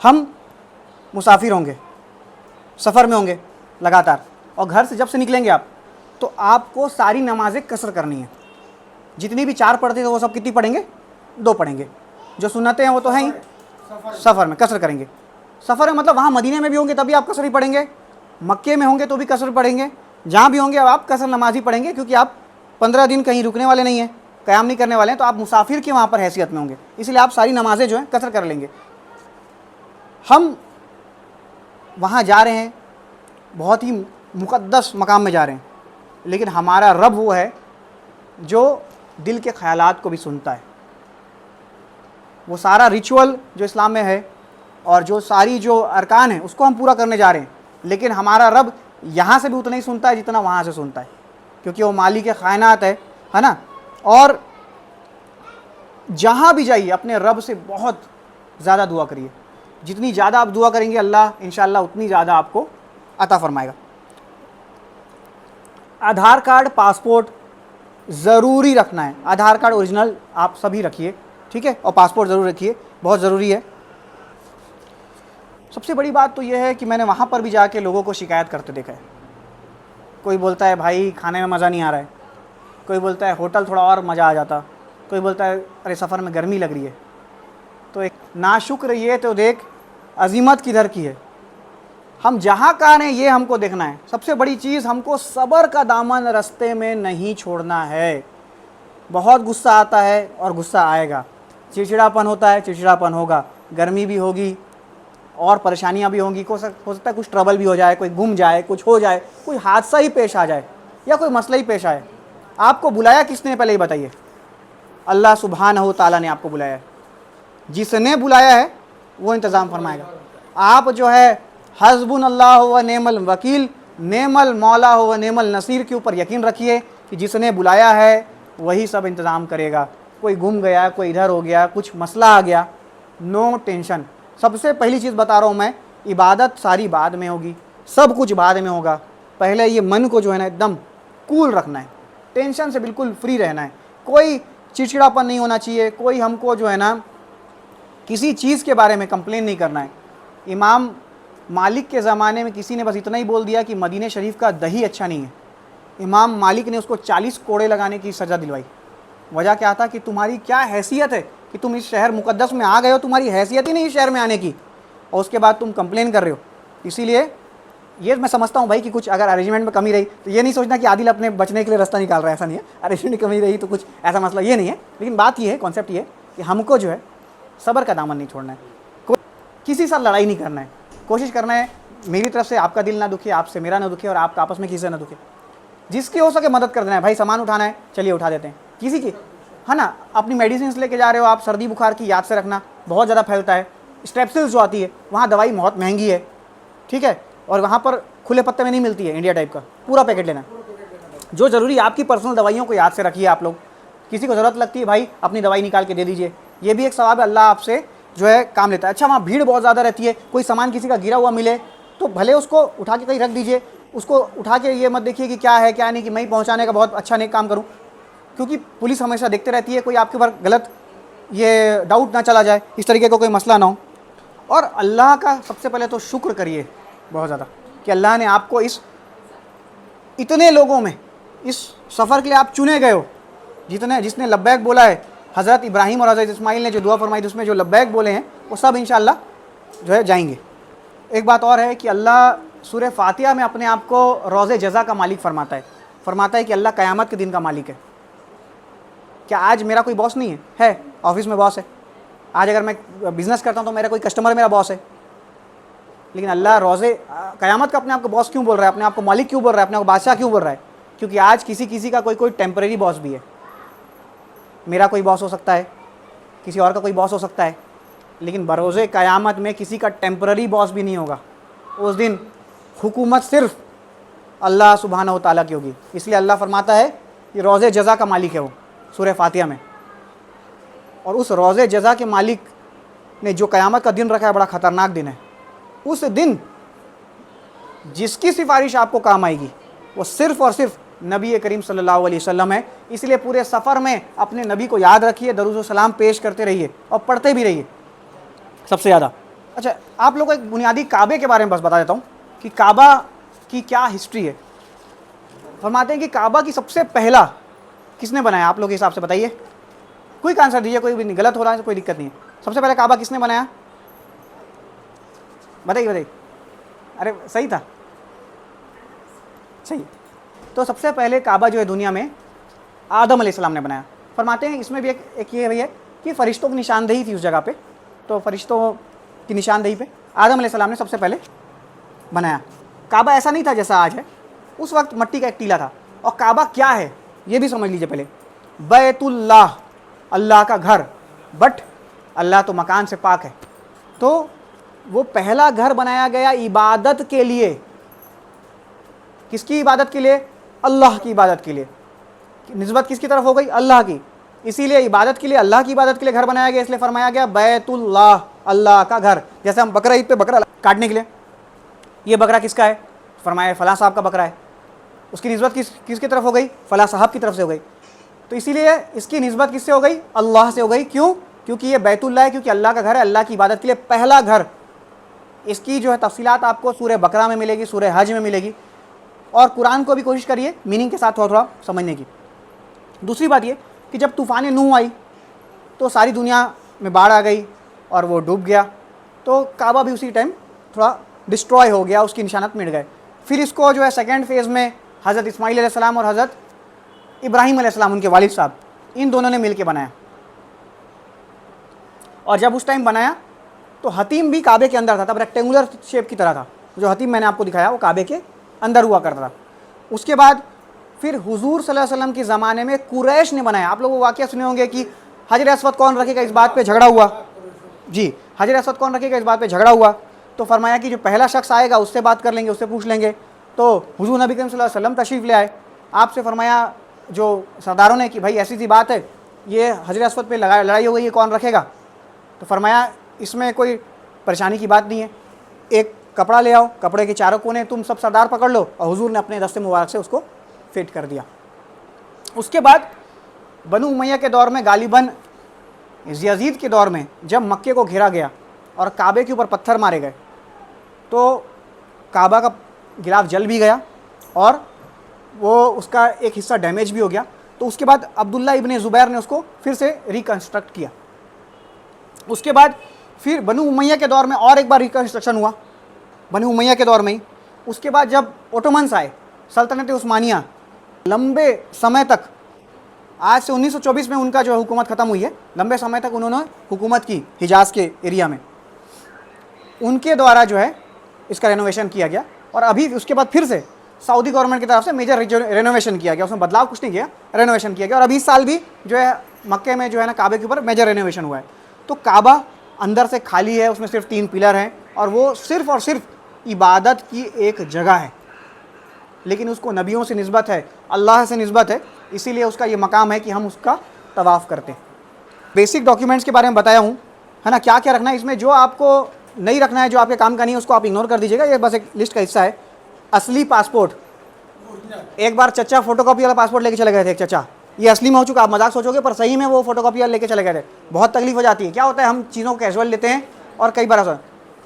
हम मुसाफिर होंगे, सफ़र में होंगे लगातार, और घर से जब से निकलेंगे आप, तो आपको सारी नमाज़ें कसर करनी है। जितनी भी 4 पढ़ते थे वो सब कितनी पढ़ेंगे? 2 पढ़ेंगे। जो सुन्नतें हैं वो तो हैं ही, सफ़र में कसर करेंगे। सफ़र में मतलब वहाँ मदीने में भी होंगे तभी आप कसर ही पढ़ेंगे, मक्के में होंगे तो भी कसर पढ़ेंगे, जहाँ भी होंगे अब आप कसर नमाज ही पढ़ेंगे, क्योंकि आप 15 दिन कहीं रुकने वाले नहीं हैं, क़याम नहीं करने वाले हैं, तो आप मुसाफिर की वहाँ पर हैसियत में होंगे, इसलिए आप सारी नमाज़ें जो हैं कसर कर लेंगे। हम वहाँ जा रहे हैं, बहुत ही मुक़द्दस मकाम में जा रहे हैं, लेकिन हमारा रब वो है जो दिल के ख़यालात को भी सुनता है। वो सारा रिचुअल जो इस्लाम में है और जो सारी जो अरकान है उसको हम पूरा करने जा रहे हैं, लेकिन हमारा रब यहाँ से भी उतना ही सुनता है जितना वहाँ से सुनता है, क्योंकि वो मालिक कायनात है ना। और जहाँ भी जाइए अपने रब से बहुत ज़्यादा दुआ करिए, जितनी ज़्यादा आप दुआ करेंगे अल्लाह इंशाअल्लाह उतनी ज़्यादा आपको अता फरमाएगा। आधार कार्ड, पासपोर्ट ज़रूरी रखना है। आधार कार्ड ओरिजिनल आप सभी रखिए, ठीक है, और पासपोर्ट ज़रूर रखिए, बहुत ज़रूरी है। सबसे बड़ी बात तो यह है कि मैंने वहाँ पर भी जाके लोगों को शिकायत करते देखा है। कोई बोलता है भाई खाने में मज़ा नहीं आ रहा है, कोई बोलता है होटल थोड़ा और मज़ा आ जाता, कोई बोलता है अरे सफ़र में गर्मी लग रही है। तो एक नाशुक्र ये तो देख अज़ीमत किधर की है। हम जहाँ का हैं ये हमको देखना है। सबसे बड़ी चीज़, हमको सब्र का दामन रास्ते में नहीं छोड़ना है। बहुत गुस्सा आता है और गुस्सा आएगा, चिड़चिड़ापन होता है, चिड़चिड़ापन होगा, गर्मी भी होगी और परेशानियाँ भी होंगी। हो सकता है कुछ ट्रबल भी हो जाए, कोई गुम जाए, कुछ हो जाए, कोई हादसा ही पेश आ जाए या कोई मसला ही पेश आए। आपको बुलाया किसने पहले ही बताइए? अल्लाह सुब्हानहू तआला ने आपको बुलाया है। जिसने बुलाया है वो इंतज़ाम फरमाएगा। आप जो है हस्बुनल्लाह व नेमल वकील, नेमल मौला व नेमल नसीर के ऊपर यकीन रखिए कि जिसने बुलाया है वही सब इंतज़ाम करेगा। कोई गुम गया, कोई इधर हो गया, कुछ मसला आ गया, नो टेंशन। सबसे पहली चीज़ बता रहा हूँ मैं, इबादत सारी बाद में होगी, सब कुछ बाद में होगा। पहले ये मन को जो है ना एकदम कूल रखना है, टेंशन से बिल्कुल फ्री रहना है, कोई चिड़चिड़ापन नहीं होना चाहिए, कोई हमको जो है ना किसी चीज़ के बारे में कंप्लेन नहीं करना है। इमाम मालिक के ज़माने में किसी ने बस इतना ही बोल दिया कि मदीने शरीफ का दही अच्छा नहीं है, इमाम मालिक ने उसको 40 कोड़े लगाने की सज़ा दिलवाई। वजह क्या था कि तुम्हारी क्या हैसियत है कि तुम इस शहर मुक़द्दस में आ गए हो, तुम्हारी हैसियत ही नहीं इस शहर में आने की, और उसके बाद तुम कंप्लेन कर रहे हो। इसीलिए ये मैं समझता हूँ भाई कि कुछ अगर अरेंजमेंट में कमी रही तो ये नहीं सोचना कि आदिल अपने बचने के लिए रास्ता निकाल रहा है, ऐसा नहीं है। अरेंजमेंट में कमी रही तो कुछ ऐसा मसला ये नहीं है, लेकिन बात ये है, कॉन्सेप्ट ये है कि हमको जो है सब्र का दामन नहीं छोड़ना है, किसी से लड़ाई नहीं करना है, कोशिश करना है मेरी तरफ से आपका दिल ना दुखे, आपसे मेरा ना दुखे, और आपका आपस में किसी से ना दुखे। जिसकी हो सके मदद कर देना है। भाई सामान उठाना है, चलिए उठा देते हैं, किसी की है ना। अपनी मेडिसिन लेके जा रहे हो आप, सर्दी बुखार की याद से रखना, बहुत ज़्यादा फैलता है। स्ट्रेप्सिल्स जो आती है वहाँ दवाई बहुत महंगी है, ठीक है, और वहाँ पर खुले पत्ते में नहीं मिलती है, इंडिया टाइप का पूरा पैकेट लेना। जो ज़रूरी आपकी पर्सनल दवाइयों को याद से रखिए आप लोग। किसी को ज़रूरत लगती है भाई अपनी दवाई निकाल के दे दीजिए, ये भी एक सवाब है, अल्लाह आपसे जो है काम लेता है। अच्छा वहाँ भीड़ बहुत ज़्यादा रहती है, कोई सामान किसी का गिरा हुआ मिले तो भले उसको उठा के कहीं रख दीजिए, उसको उठा के ये मत देखिए कि क्या है क्या नहीं, कि मैं ही पहुँचाने का बहुत अच्छा नेक काम करूँ, क्योंकि पुलिस हमेशा देखते रहती है, कोई आपके ऊपर गलत ये डाउट ना चला जाए, इस तरीके का कोई मसला ना हो। और अल्लाह का सबसे पहले तो शुक्र करिए बहुत ज़्यादा कि अल्लाह ने आपको इस इतने लोगों में इस सफ़र के लिए आप चुने गए हो। जिसने लब्बैक बोला है, हज़रत इब्राहीम और हज़रत इस्माइल ने जो दुआ फरमाई थी उसमें जो लब्बैक बोले हैं वो सब इंशाअल्लाह जो है जाएंगे। एक बात और है कि अल्लाह सूरह फातिहा में अपने आप को रोज़े जज़ा का मालिक फरमाता है कि अल्लाह क़यामत के दिन का मालिक है। क्या आज मेरा कोई बॉस नहीं है? ऑफिस में बॉस है। आज अगर मैं बिज़नेस करता हूँ तो मेरा कोई कस्टमर मेरा बॉस है, लेकिन अल्लाह रोज़े क़यामत का अपने आप को बॉस क्यों बोल रहा है, अपने आप को मालिक क्यों बोल रहा है, अपने आप को बादशाह क्यों बोल रहा है? क्योंकि आज किसी का कोई टेम्परेरी बॉस भी है। मेरा कोई बॉस हो सकता है, किसी और का कोई बॉस हो सकता है, लेकिन बरोज़े क़यामत में किसी का टेम्पररी बॉस भी नहीं होगा। उस दिन हुकूमत सिर्फ अल्लाह सुब्हानहू तआला की होगी। इसलिए अल्लाह फरमाता है कि रोज़े जज़ा का मालिक है वो सूरह फातिहा में। और उस रोज़े जज़ा के मालिक ने जो क़यामत का दिन रखा है बड़ा ख़तरनाक दिन है। उस दिन जिसकी सिफारिश आपको काम आएगी वो सिर्फ़ और सिर्फ नबी करीम सल्लल्लाहु अलैहि वसल्लम है। इसलिए पूरे सफ़र में अपने नबी को याद रखिए, दरूद व सलाम पेश करते रहिए और पढ़ते भी रहिए सबसे ज़्यादा। अच्छा, आप लोगों को एक बुनियादी काबे के बारे में बस बता देता हूँ कि काबा की क्या हिस्ट्री है। फरमाते हैं कि काबा की सबसे पहला किसने बनाया, आप लोग के हिसाब से बताइए। क्विक आंसर दीजिए, कोई भी नहीं, गलत हो रहा है तो कोई दिक्कत नहीं है। सबसे पहले काबा किसने बनाया, बताइए बताइए। अरे सही था, सही। तो सबसे पहले काबा जो है दुनिया में आदम अलैहिस्सलाम ने बनाया। फरमाते हैं इसमें भी एक ये भी है कि फ़रिश्तों की निशानदेही थी उस जगह पे, तो फ़रिश्तों की निशानदेही पे आदम अलैहिस्सलाम ने सबसे पहले बनाया। काबा ऐसा नहीं था जैसा आज है, उस वक्त मट्टी का एक टीला था। और काबा क्या है ये भी समझ लीजिए पहले। बैतुल्लाह, अल्लाह का घर, बट अल्लाह तो मकान से पाक है, तो वो पहला घर बनाया गया इबादत के लिए। किसकी इबादत के लिए, अल्लाह की इबादत के लिए। निस्बत किसकी तरफ हो गई, अल्लाह की, इसीलिए इबादत के लिए, अल्लाह की इबादत के लिए घर बनाया गया, इसलिए फरमाया गया बैतुल्लाह, अल्लाह का घर। जैसे हम बकरा ईद पे बकरा काटने के लिए, ये बकरा किसका है, फरमाया फलां साहब का बकरा है, उसकी निस्बत किसकी तरफ हो गई, फलां साहब की तरफ से हो गई। तो इसीलिए इसकी निस्बत किससे हो गई, अल्लाह से हो गई। क्यों, क्योंकि ये बैतुल्लाह है, क्योंकि अल्लाह का घर है, अल्लाह की इबादत के लिए पहला घर। इसकी जो है तफसीलात आपको सूरह बकरा में मिलेगी, सूरह हज में मिलेगी, और कुरान को भी कोशिश करिए मीनिंग के साथ थोड़ा थोड़ा समझने की। दूसरी बात ये कि जब तूफ़ान नूह आई तो सारी दुनिया में बाढ़ आ गई और वो डूब गया, तो काबा भी उसी टाइम थोड़ा डिस्ट्रॉय हो गया, उसकी निशानात मिट गए। फिर इसको जो है सेकेंड फेज़ में हज़रत इस्माईल अलैहिस्सलाम और हज़रत इब्राहीम अलैहिस्सलाम, उनके वालिद साहब, इन दोनों ने मिल के बनाया। और जब उस टाइम बनाया तो हतीम भी काबे के अंदर था, तब रेक्टेंगुलर शेप की तरह था। जो हतीम मैंने आपको दिखाया वो काबे के अंदर हुआ करता था। उसके बाद फिर हुजूर सल्लल्लाहु अलैहि वसल्लम के ज़माने में कुरैश ने बनाया। आप लोग वो वाक़या सुने होंगे कि हजर अस्वद कौन रखेगा, इस बात पे झगड़ा हुआ। जी, हजर अस्वद कौन रखेगा, इस बात पे झगड़ा हुआ। तो फरमाया कि जो पहला शख्स आएगा उससे बात कर लेंगे, उससे पूछ लेंगे। तो हुजूर नबी करीम सल्लल्लाहु अलैहि वसल्लम तशरीफ़ ले आए, आपसे फरमाया जो सरदारों ने कि भाई ऐसी सी बात है, ये हजर अस्वद पे लड़ाई हो गई है, कौन रखेगा। तो फरमाया इसमें कोई परेशानी की बात नहीं है, एक कपड़ा ले आओ, कपड़े के चारों कोने तुम सब सरदार पकड़ लो। और हुजूर ने अपने दस्ते मुबारक से उसको फिट कर दिया। उसके बाद बनु उमैया के दौर में, गालिबन यजीद के दौर में, जब मक्के को घेरा गया और काबे के ऊपर पत्थर मारे गए, तो काबा का गिलाफ जल भी गया और वो उसका एक हिस्सा डैमेज भी हो गया। तो उसके बाद अब्दुल्ला इब्ने ज़ुबैर ने उसको फिर से रिकन्स्ट्रक्ट किया। उसके बाद फिर बनु उमैया के दौर में और एक बार रिकन्स्ट्रक्शन हुआ, बनु उमैया के दौर में ही। उसके बाद जब ओटोमन्स आए, सल्तनत उस्मानिया, लंबे समय तक, आज से 1924 में उनका जो हुकूमत ख़त्म हुई है, लंबे समय तक उन्होंने हुकूमत की हिजाज़ के एरिया में। उनके द्वारा जो है इसका रेनोवेशन किया गया। और अभी उसके बाद फिर से सऊदी गवर्नमेंट की तरफ से मेजर रेनोवेशन किया गया, उसमें बदलाव कुछ नहीं किया, रेनोवेशन किया गया। और अभी इस साल भी जो है मक्के में जो है ना काबे के ऊपर मेजर रेनोवेशन हुआ है। तो काबा अंदर से खाली है, उसमें सिर्फ 3 पिलर हैं और वो सिर्फ़ और सिर्फ इबादत की एक जगह है। लेकिन उसको नबियों से निस्बत है, अल्लाह से निस्बत है, इसीलिए उसका ये मकाम है कि हम उसका तवाफ़ करते हैं। बेसिक डॉक्यूमेंट्स के बारे में बताया हूँ, है ना, क्या क्या रखना है इसमें। जो आपको नहीं रखना है, जो आपके काम का नहीं है, उसको आप इग्नोर कर दीजिएगा, ये बस एक लिस्ट का हिस्सा है। असली पासपोर्ट, एक बार चचा फोटोकॉपी वाला पासपोर्ट लेके चले गए थे, एक चचा, ये असली में हो चुका, आप मजाक सोचोगे पर सही में वो फोटोकॉपी वाला लेके चले गए थे। बहुत तकलीफ हो जाती है। क्या होता है, हम चीज़ों को कैजुअल लेते हैं और कई बार ऐसा,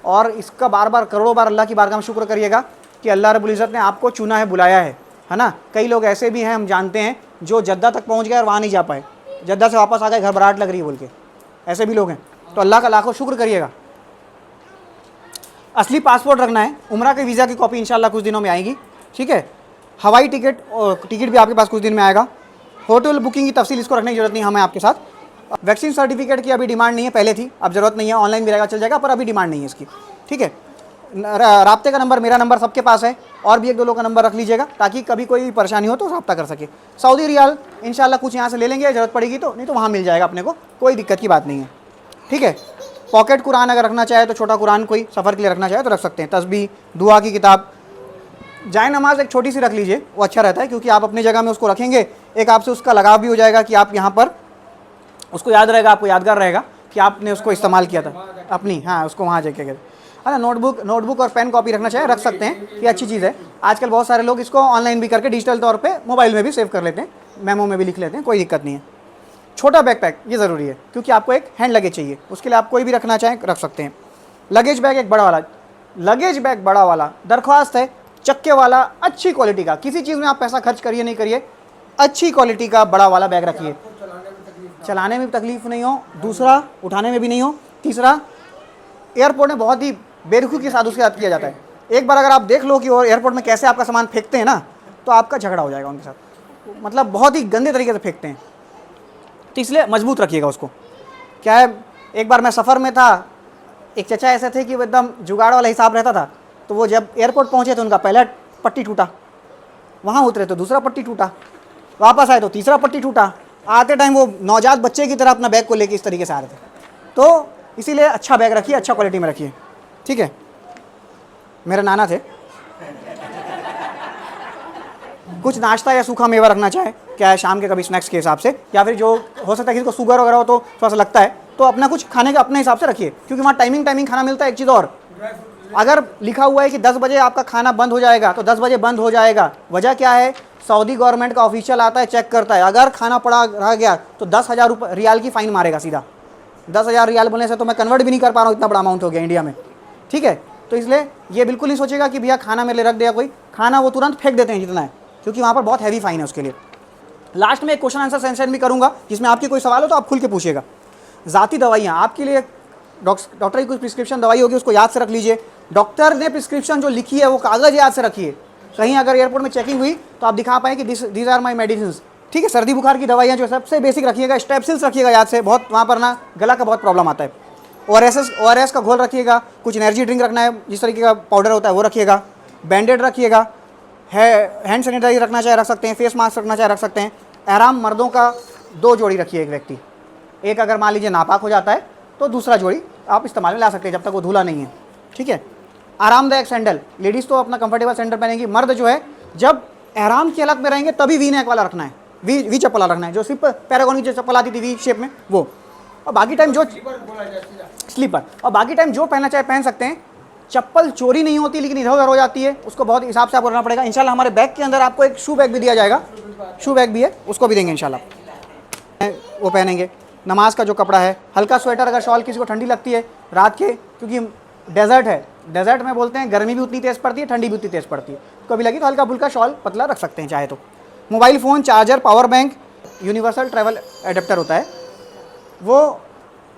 और इसका बार बार करोड़ों बार अल्लाह की बारगाह में शुक्र करिएगा कि अल्लाह रब्बुल इज़्ज़त ने आपको चुना है, बुलाया है ना। कई लोग ऐसे भी हैं, हम जानते हैं, जो जद्दा तक पहुँच गए और वहाँ नहीं जा पाए, जद्दा से वापस आ गए, घबराहट लग रही है बोल के, ऐसे भी लोग हैं। तो अल्लाह का लाखों शुक्र करिएगा। असली पासपोर्ट रखना है। उम्रा के वीज़ा की कॉपी इंशाल्लाह कुछ दिनों में आएगी, ठीक है। हवाई टिकट भी आपके पास कुछ दिन में आएगा। होटल बुकिंग की तफसील इसको रखने की ज़रूरत नहीं हमें आपके साथ। वैक्सीन सर्टिफिकेट की अभी डिमांड नहीं है, पहले थी, अब ज़रूरत नहीं है, ऑनलाइन भी रहेगा, चल जाएगा, पर अभी डिमांड नहीं है इसकी, ठीक है। राब्ते का नंबर, मेरा नंबर सबके पास है, और भी 1-2 लोग का नंबर रख लीजिएगा ताकि कभी कोई परेशानी हो तो रब्ता कर सके। सऊदी रियाल इंशाल्लाह कुछ यहाँ से ले लेंगे, ज़रूरत पड़ेगी तो, नहीं तो वहाँ मिल जाएगा अपने को, कोई दिक्कत की बात नहीं है, ठीक है। पॉकेट कुरान अगर रखना चाहे तो छोटा कुरान कोई सफ़र के लिए रखना चाहे तो रख सकते हैं। तस्बीह, दुआ की किताब, जाए नमाज एक छोटी सी रख लीजिए, वो अच्छा रहता है, क्योंकि आप अपनी जगह में उसको रखेंगे, एक आपसे उसका लगाव भी हो जाएगा कि आप यहाँ पर उसको याद रहेगा, आपको यादगार रहेगा कि आपने उसको इस्तेमाल किया था अपनी, हाँ, उसको वहाँ जाके गए, है ना। नोटबुक और पेन कॉपी रखना चाहे रख सकते हैं, ये अच्छी चीज़ है। आजकल बहुत सारे लोग इसको ऑनलाइन भी करके डिजिटल तौर पे मोबाइल में भी सेव कर लेते हैं, मेमो में भी लिख लेते हैं, कोई दिक्कत नहीं है। छोटा बैकपैक ये ज़रूरी है, क्योंकि आपको एक हैंड लगेज चाहिए, उसके लिए आप कोई भी रखना चाहें रख सकते हैं। लगेज बैग एक बड़ा वाला, लगेज बैग बड़ा वाला, दरख्वास्त है चक्के वाला, अच्छी क्वालिटी का, किसी चीज़ में आप पैसा खर्च करिए नहीं करिए, अच्छी क्वालिटी का बड़ा वाला बैग रखिए, चलाने में भी तकलीफ नहीं हो, दूसरा उठाने में भी नहीं हो, तीसरा एयरपोर्ट में बहुत ही बेरुखी के साथ उसके साथ किया जाता है। एक बार अगर आप देख लो कि और एयरपोर्ट में कैसे आपका सामान फेंकते हैं ना, तो आपका झगड़ा हो जाएगा उनके साथ, मतलब बहुत ही गंदे तरीके से फेंकते हैं। तो इसलिए मजबूत रखिएगा उसको। क्या है, एक बार मैं सफ़र में था, एक चचा ऐसे थे कि वो एकदम जुगाड़ वाला हिसाब रहता था, तो वो जब एयरपोर्ट पहुँचे तो उनका पहला पट्टी टूटा, वहाँ उतरे तो दूसरा पट्टी टूटा, वापस आए तो तीसरा पट्टी टूटा, आते टाइम वो नवजात बच्चे की तरह अपना बैग को लेके इस तरीके से आ रहे थे। तो इसीलिए अच्छा बैग रखिए, अच्छा क्वालिटी में रखिए, ठीक है। मेरे नाना थे, कुछ नाश्ता या सूखा मेवा रखना चाहे, क्या है शाम के कभी स्नैक्स के हिसाब से, या फिर जो हो सकता है किसी को शुगर वगैरह हो तो थोड़ा सा लगता है, तो अपना कुछ खाने का अपने हिसाब से रखिए, क्योंकि वहाँ टाइमिंग खाना मिलता है। एक चीज़ और, अगर लिखा हुआ है कि 10 बजे आपका खाना बंद हो जाएगा तो 10 बजे बंद हो जाएगा। वजह क्या है, सऊदी गवर्नमेंट का ऑफिशियल आता है, चेक करता है, अगर खाना पड़ा रह गया तो 10,000 रियाल की फ़ाइन मारेगा सीधा। 10,000 रियाल बोलने से तो मैं कन्वर्ट भी नहीं कर पा रहा हूँ, इतना बड़ा अमाउंट हो गया इंडिया में, ठीक है। तो इसलिए ये बिल्कुल नहीं सोचेगा कि भैया खाना मेरे लिए रख दिया कोई, खाना वो तुरंत फेंक देते हैं जितना है, क्योंकि वहाँ पर बहुत हैवी फाइन है उसके लिए। लास्ट में एक क्वेश्चन आंसर सेशन भी करूँगा, जिसमें आपकी कोई सवाल हो तो आप खुल के पूछिएगा। ज़ाती दवाइयाँ आपके लिए, डॉक्टर की कोई प्रिस्क्रिप्शन दवाई होगी उसको याद से रख लीजिए। डॉक्टर ने प्रिस्क्रिप्शन जो लिखी है वो कागज़ याद से रखिए, कहीं अगर एयरपोर्ट में चेकिंग हुई तो आप दिखा पाएँ कि दीज आर माई मेडिसिन, ठीक है। सर्दी बुखार की दवाइयाँ जो सबसे बेसिक रखिएगा, स्टेप्सिल्स रखिएगा याद से, बहुत वहाँ पर ना गला का बहुत प्रॉब्लम आता है। ORS का घोल रखिएगा, कुछ एनर्जी ड्रिंक रखना है, जिस तरीके का पाउडर होता है वो रखिएगा, बैंडेड रखिएगा, हैंड सैनिटाइजर रखना चाहे रख सकते हैं, फेस मास्क रखना चाहे रख सकते हैं। आराम मर्दों का 2 जोड़ी रखिए एक व्यक्ति, एक अगर मान लीजिए नापाक हो जाता है तो दूसरा जोड़ी आप इस्तेमाल में ला सकते हैं जब तक वो धुला नहीं है, ठीक है। आरामदायक सैंडल, लेडीज़ तो अपना कंफर्टेबल सैंडल पहनेंगी, मर्द जो है जब एहराम की हालत में रहेंगे तभी वी नेक वाला रखना है, वी चप्पल रखना है, जो सिर्फ पैरागॉन की जो चप्पल आती थी वी शेप में वो, और बाकी टाइम जो स्लीपर, और बाकी टाइम जो पहनना चाहे पहन सकते हैं। चप्पल चोरी नहीं होती लेकिन इधर उधर हो जाती है, उसको बहुत हिसाब से आपको रखना पड़ेगा। इंशाल्लाह हमारे बैग के अंदर आपको एक शू बैग भी दिया जाएगा, शू बैग भी है, उसको भी देंगे इंशाल्लाह, वो पहनेंगे। नमाज का जो कपड़ा है, हल्का स्वेटर, अगर शॉल किसी को ठंडी लगती है रात के, क्योंकि डेजर्ट है, डेजर्ट में बोलते हैं गर्मी भी उतनी तेज़ पड़ती है, ठंडी भी उतनी तेज़ पड़ती है, कभी लगी तो हल्का फुल्का शॉल पतला रख सकते हैं चाहे तो। Mobile phone, charger, power bank, universal travel adapter होता है, वो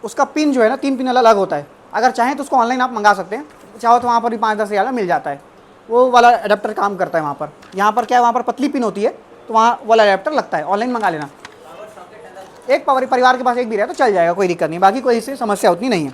उसका पिन जो है ना 3 पिन अलग होता है, अगर चाहें तो उसको ऑनलाइन आप मंगा सकते हैं, चाहो तो वहाँ पर भी 5-10 रियाल में मिल जाता है, वो वाला एडेप्टर काम करता है वहाँ पर। यहाँ पर क्या है, वहाँ पर पतली पिन होती है तो वहाँ वाला एडेप्टर लगता है, ऑनलाइन मंगा लेना। एक परिवार के पास एक भी रहे तो चल जाएगा, कोई दिक्कत नहीं, बाकी कोई इससे समस्या उतनी नहीं है।